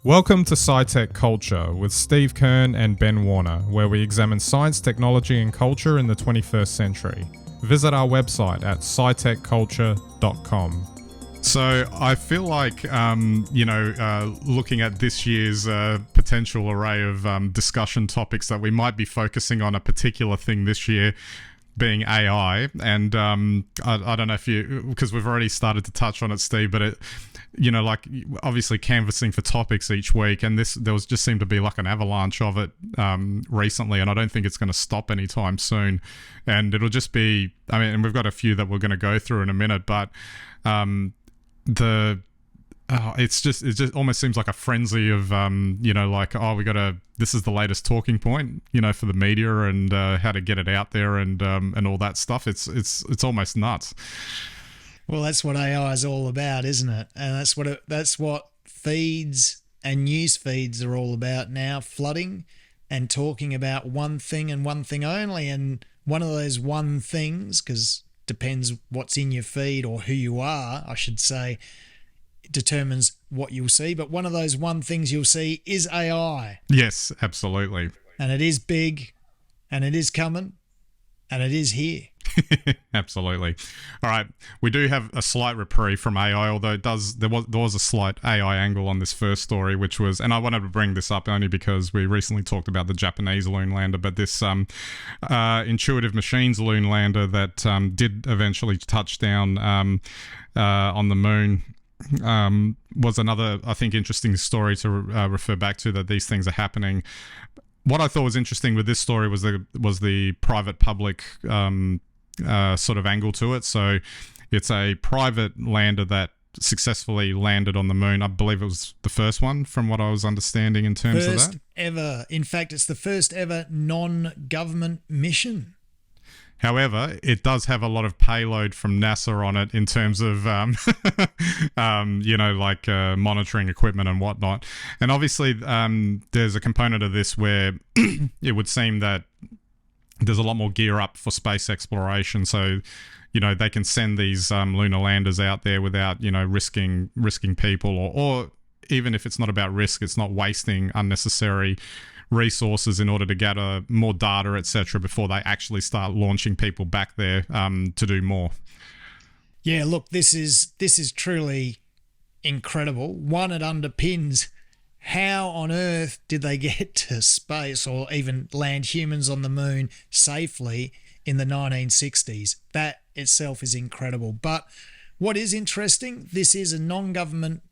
Welcome to SciTech Culture with Steve Kern and Ben Warner, where we examine science, technology and culture in the 21st century. Visit our website at scitechculture.com. So I feel like, looking at this year's potential array of discussion topics, that we might be focusing on a particular thing this year, being AI. And I don't know if you, because we've already started to touch on it, Steve, but it, obviously canvassing for topics each week, and there just seemed to be like an avalanche of it recently, and I don't think it's going to stop anytime soon. And it'll just be, and we've got a few that we're going to go through in a minute, but it just almost seems like a frenzy of this is the latest talking point, for the media and how to get it out there and all that stuff. It's almost nuts. Well, that's what AI is all about, isn't it? And that's what feeds and news feeds are all about now, flooding and talking about one thing and one thing only. And one of those one things, because depends what's in your feed or who you are, I should say, determines what you'll see. But one of those one things you'll see is AI. Yes, absolutely. And it is big, and it is coming, and it is here. Absolutely. All right, we do have a slight reprieve from AI, although there was a slight AI angle on this first story, which was, and I wanted to bring this up only because we recently talked about the Japanese lunar lander, but this Intuitive Machines lunar lander that did eventually touch down on the moon was another, I think, interesting story to refer back to, that these things are happening. What I thought was interesting with this story was the private-public sort of angle to it. So it's a private lander that successfully landed on the moon. I believe it was the first one, from what I was understanding in terms of that. First ever. In fact, it's the first ever non-government mission. However, it does have a lot of payload from NASA on it in terms of, monitoring equipment and whatnot. And obviously, there's a component of this where it would seem that there's a lot more gear up for space exploration. So, they can send these lunar landers out there without, risking people, or even if it's not about risk, it's not wasting unnecessary resources in order to gather more data, etc., before they actually start launching people back there to do more. Yeah, look, this is truly incredible. One, it underpins how on earth did they get to space or even land humans on the moon safely in the 1960s. That itself is incredible. But what is interesting, this is a non-government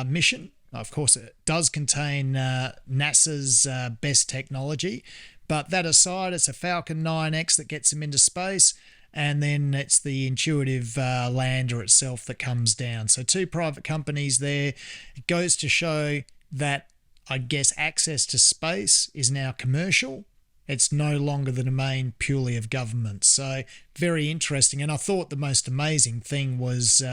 mission. Of course, it does contain NASA's best technology, but that aside, it's a Falcon 9X that gets them into space, and then it's the Intuitive lander itself that comes down. So two private companies there. It goes to show that, I guess, access to space is now commercial. It's no longer the domain purely of government. So very interesting. And I thought the most amazing thing was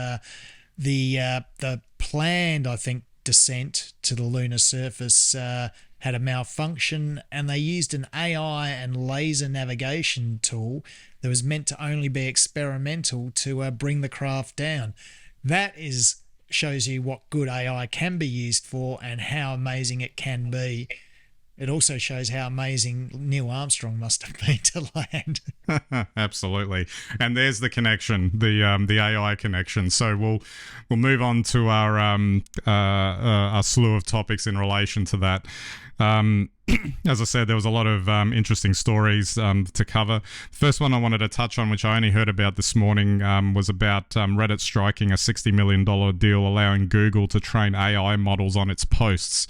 the planned, I think, descent to the lunar surface had a malfunction, and they used an AI and laser navigation tool that was meant to only be experimental to bring the craft down. That shows you what good AI can be used for and how amazing it can be. It also shows how amazing Neil Armstrong must have been to land. Absolutely, and there's the connection, the AI connection. So we'll move on to our slew of topics in relation to that. As I said, there was a lot of interesting stories to cover. First one I wanted to touch on, which I only heard about this morning, was about Reddit striking a $60 million deal allowing Google to train AI models on its posts.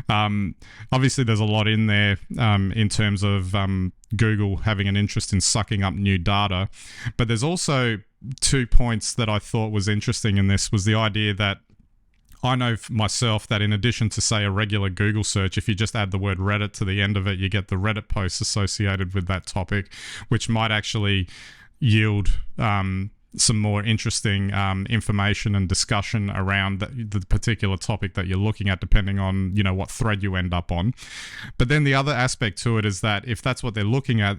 Obviously, there's a lot in there in terms of Google having an interest in sucking up new data. But there's also 2 points that I thought was interesting in this, was the idea that I know myself that in addition to, say, a regular Google search, if you just add the word Reddit to the end of it, you get the Reddit posts associated with that topic, which might actually yield some more interesting information and discussion around the particular topic that you're looking at, depending on, you know, what thread you end up on. But then the other aspect to it is that if that's what they're looking at,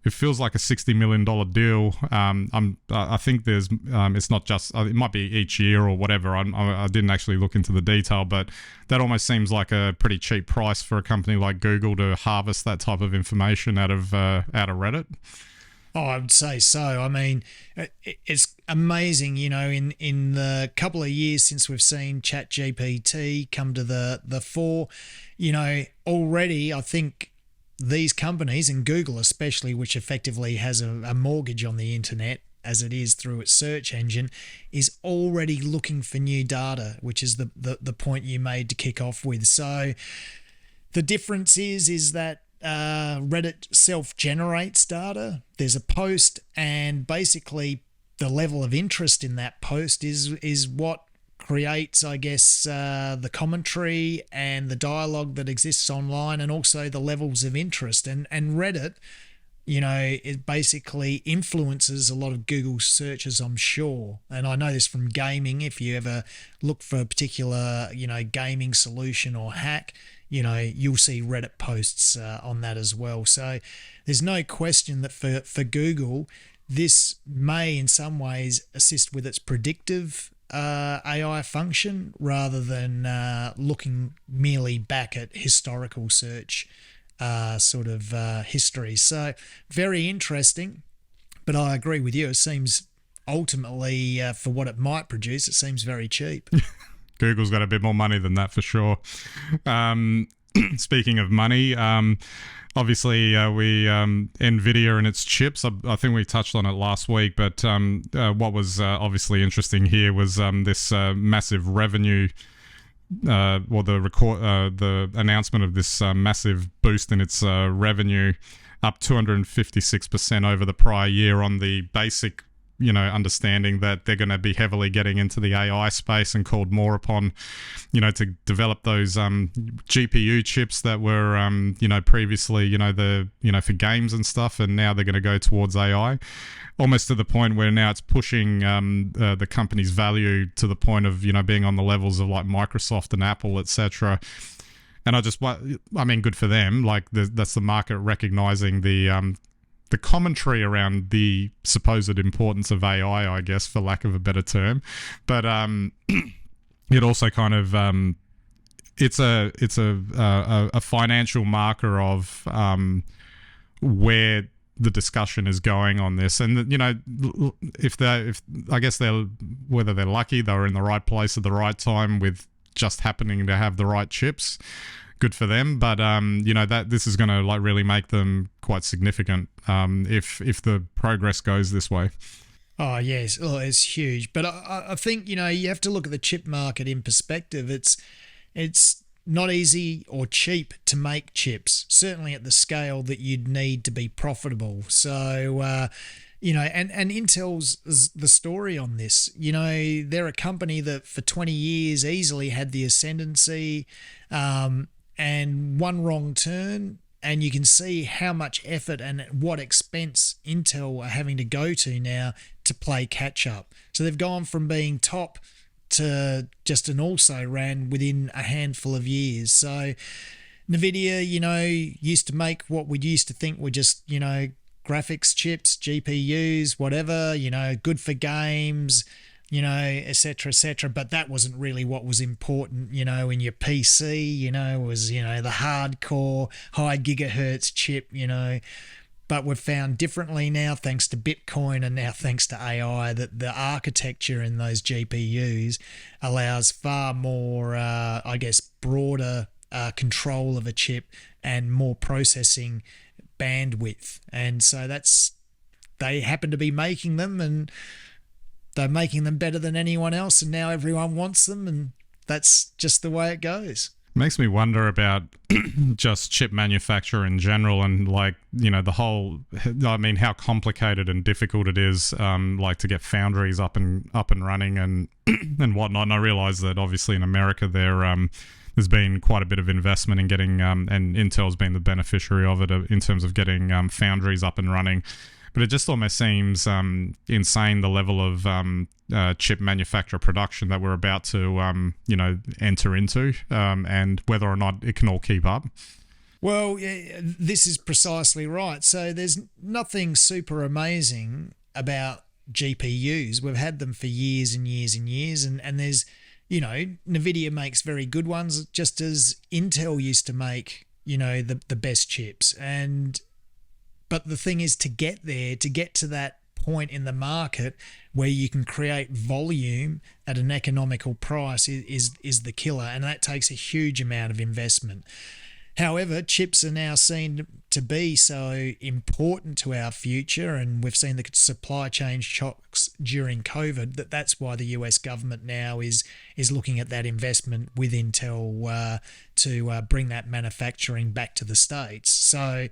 it feels like a $60 million deal. I think there's, it's not just, it might be each year or whatever. I didn't actually look into the detail, but that almost seems like a pretty cheap price for a company like Google to harvest that type of information out of Reddit. Oh, I would say so. I mean, it's amazing, you know, in the couple of years since we've seen ChatGPT come to the fore, you know, already I think these companies, and Google especially, which effectively has a mortgage on the internet as it is through its search engine, is already looking for new data, which is the point you made to kick off with. So the difference is that Reddit self-generates data. There's a post, and basically the level of interest in that post is what creates, I guess, the commentary and the dialogue that exists online, and also the levels of interest. And Reddit, you know, it basically influences a lot of Google searches, I'm sure. And I know this from gaming. If you ever look for a particular, you know, gaming solution or hack, you know, you'll see Reddit posts on that as well. So there's no question that for Google, this may in some ways assist with its predictive AI function rather than looking merely back at historical search history. So very interesting, but I agree with you. It seems ultimately for what it might produce, it seems very cheap. Google's got a bit more money than that for sure. Speaking of money, obviously Nvidia and its chips, I think we touched on it last week, but what was obviously interesting here was this massive revenue, the announcement of this massive boost in its revenue, up 256% over the prior year on the basic, you know, understanding that they're going to be heavily getting into the AI space and called more upon, you know, to develop those GPU chips that were, you know, previously, you know, for games and stuff, and now they're going to go towards AI, almost to the point where now it's pushing the company's value to the point of, you know, being on the levels of like Microsoft and Apple, etc. And I mean, good for them. Like that's the market recognizing the commentary around the supposed importance of AI, I guess, for lack of a better term. But it also kind of it's a financial marker of where the discussion is going on this. And you know, if I guess whether they're lucky, they were in the right place at the right time with just happening to have the right chips. Good for them, but you know, that this is going to like really make them quite significant if the progress goes this way. Oh yes, it's huge. But I think, you know, you have to look at the chip market in perspective. It's not easy or cheap to make chips, certainly at the scale that you'd need to be profitable. So you know, and Intel's the story on this. You know, they're a company that for 20 years easily had the ascendancy. And one wrong turn, and you can see how much effort and at what expense Intel are having to go to now to play catch up. So they've gone from being top to just an also-ran within a handful of years. So Nvidia, you know, used to make what we used to think were just, you know, graphics chips, GPUs, whatever, you know, good for games, you know, etc., etc. But that wasn't really what was important, you know, in your PC, you know, was, you know, the hardcore high gigahertz chip, you know. But we've found differently now, thanks to Bitcoin and now thanks to AI, that the architecture in those GPUs allows far more, I guess, broader control of a chip and more processing bandwidth. And so they happen to be making them, and they're making them better than anyone else, and now everyone wants them, and that's just the way it goes. Makes me wonder about just chip manufacture in general, and like, you know, the whole, I mean, how complicated and difficult it is, like to get foundries up and running and and whatnot. And I realize that obviously in America there's been quite a bit of investment in getting, and Intel's been the beneficiary of it in terms of getting foundries up and running. but it just almost seems insane, the level of chip manufacturer production that we're about to enter into, and whether or not it can all keep up. Well, yeah, this is precisely right. So there's nothing super amazing about GPUs. We've had them for years and years and years, and there's, Nvidia makes very good ones, just as Intel used to make, the best chips. But the thing is, to get there, to get to that point in the market where you can create volume at an economical price is the killer, and that takes a huge amount of investment. However, chips are now seen to be so important to our future, and we've seen the supply chain shocks during COVID, that's why the US government now is looking at that investment with Intel to bring that manufacturing back to the States. So,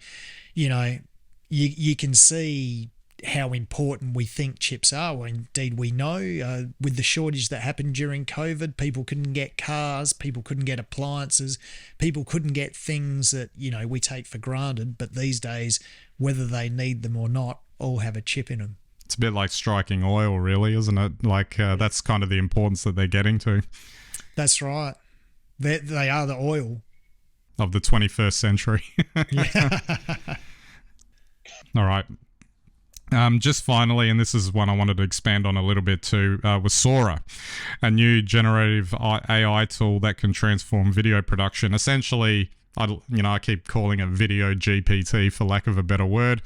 you can see how important we think chips are. Well, indeed, we know with the shortage that happened during COVID, people couldn't get cars, people couldn't get appliances, people couldn't get things that, we take for granted. But these days, whether they need them or not, all have a chip in them. It's a bit like striking oil, really, isn't it? Like that's kind of the importance that they're getting to. That's right. They are the oil of the 21st century. Yeah. All right. Just finally, and this is one I wanted to expand on a little bit too, was Sora, a new generative AI tool that can transform video production. Essentially, I keep calling it video GPT for lack of a better word.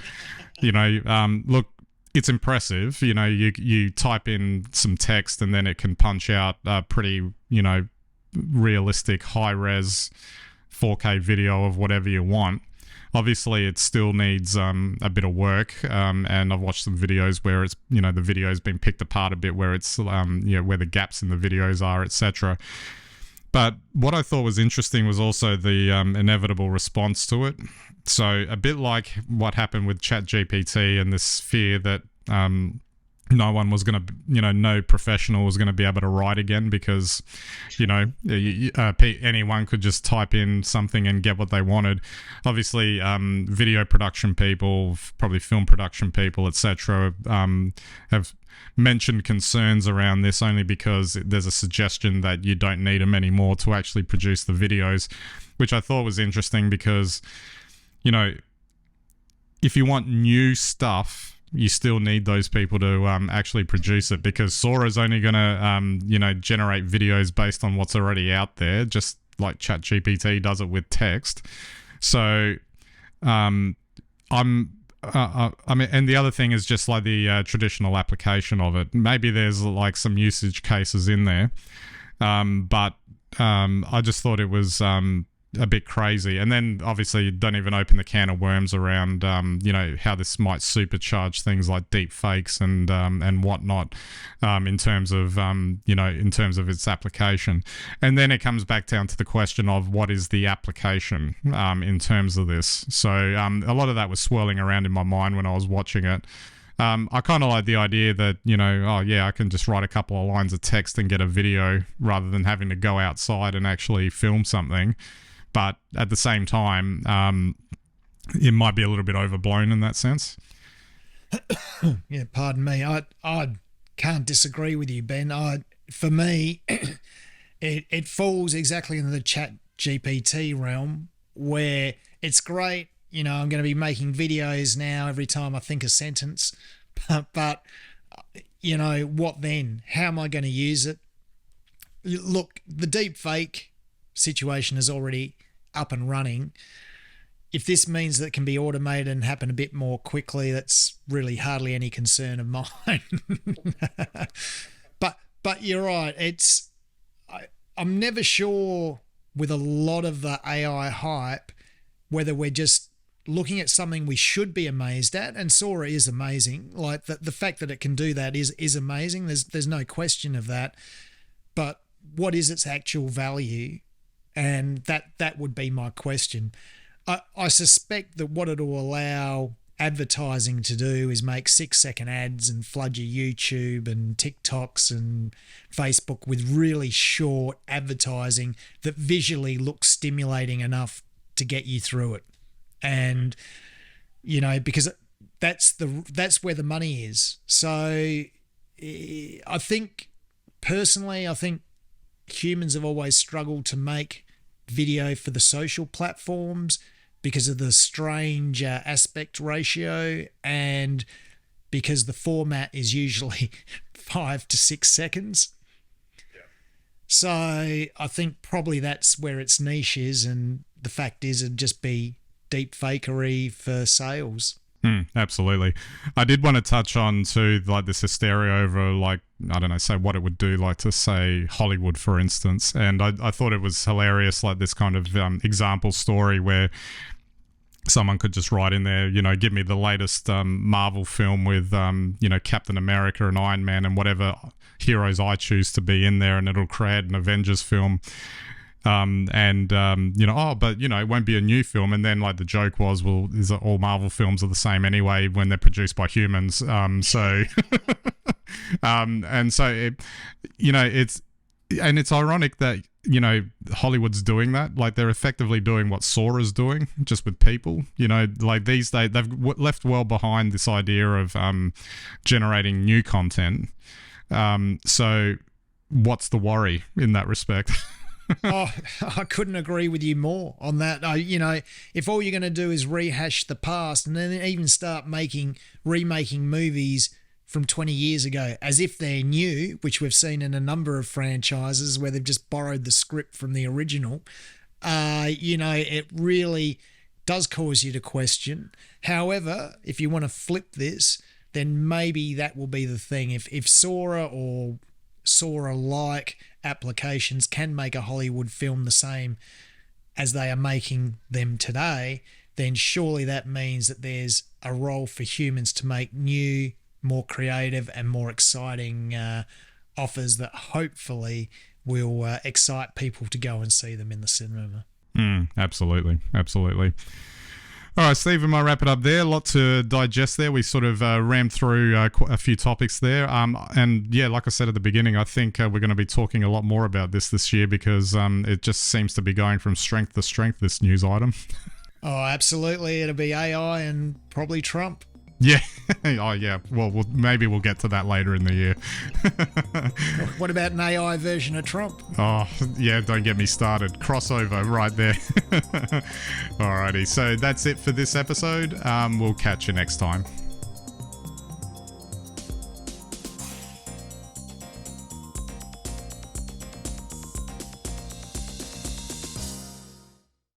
Look, it's impressive. You type in some text and then it can punch out a pretty, realistic high-res 4K video of whatever you want. Obviously, it still needs a bit of work, and I've watched some videos where it's, the video's been picked apart a bit, where it's, where the gaps in the videos are, etc. But what I thought was interesting was also the inevitable response to it. So a bit like what happened with ChatGPT and this fear that no one was going to, no professional was going to be able to write again because, anyone could just type in something and get what they wanted. Obviously, video production people, probably film production people, etc., have mentioned concerns around this only because there's a suggestion that you don't need them anymore to actually produce the videos, which I thought was interesting because, if you want new stuff, you still need those people to actually produce it, because Sora is only going to, generate videos based on what's already out there, just like ChatGPT does it with text. So, I mean, and the other thing is just like the traditional application of it. Maybe there's like some usage cases in there, but I just thought it was a bit crazy. And then obviously you don't even open the can of worms around how this might supercharge things like deep fakes and whatnot, in terms of its application. And then it comes back down to the question of what is the application in terms of this. So a lot of that was swirling around in my mind when I was watching it. I kind of like the idea that, I can just write a couple of lines of text and get a video rather than having to go outside and actually film something. But at the same time, it might be a little bit overblown in that sense. Yeah, pardon me. I can't disagree with you, Ben. For me, it falls exactly in the Chat GPT realm where it's great. I'm going to be making videos now every time I think a sentence. But what then? How am I going to use it? Look, the deep fake situation is already up and running. If this means that it can be automated and happen a bit more quickly, that's really hardly any concern of mine. But you're right. I'm never sure with a lot of the AI hype whether we're just looking at something we should be amazed at, and Sora is amazing. Like the fact that it can do that is amazing. There's no question of that. But what is its actual value? And that would be my question. I suspect that what it'll allow advertising to do is make 6-second ads and flood your YouTube and TikToks and Facebook with really short advertising that visually looks stimulating enough to get you through it. And, because that's where the money is. So I think personally, humans have always struggled to make video for the social platforms because of the strange aspect ratio and because the format is usually 5 to 6 seconds. So I think probably that's where its niche is, and the fact is it'd just be deep fakery for sales. Absolutely. I did want to touch on too, like this hysteria over, like, I don't know, say what it would do, like to say Hollywood, for instance. And I thought it was hilarious, like this kind of example story where someone could just write in there, you know, give me the latest Marvel film with, you know, Captain America and Iron Man and whatever heroes I choose to be in there, and it'll create an Avengers film. You know, oh, but, you know, it won't be a new film. And then, like, the joke was, well, is it all Marvel films are the same anyway when they're produced by humans? And so, you know, it's ironic that, you know, Hollywood's doing that. Like, they're effectively doing what Sora's doing, just with people. You know, like these days, they've left well behind this idea of generating new content. So what's the worry in that respect? Oh, I couldn't agree with you more on that. You know, if all you're going to do is rehash the past and then even start remaking movies from 20 years ago as if they're new, which we've seen in a number of franchises where they've just borrowed the script from the original, you know, it really does cause you to question. However, if you want to flip this, then maybe that will be the thing. If Sora or Sora-like applications can make a Hollywood film the same as they are making them today, then surely that means that there's a role for humans to make new, more creative and more exciting offers that hopefully will excite people to go and see them in the cinema. Absolutely. All right, Steve, we might wrap it up there. A lot to digest there. We sort of rammed through a few topics there. And yeah, like I said at the beginning, I think we're going to be talking a lot more about this year because it just seems to be going from strength to strength, this news item. Oh, absolutely. It'll be AI and probably Trump. Yeah. Oh, yeah. Well, maybe we'll get to that later in the year. What about an AI version of Trump? Oh, yeah, don't get me started. Crossover right there. Alrighty, so that's it for this episode. We'll catch you next time.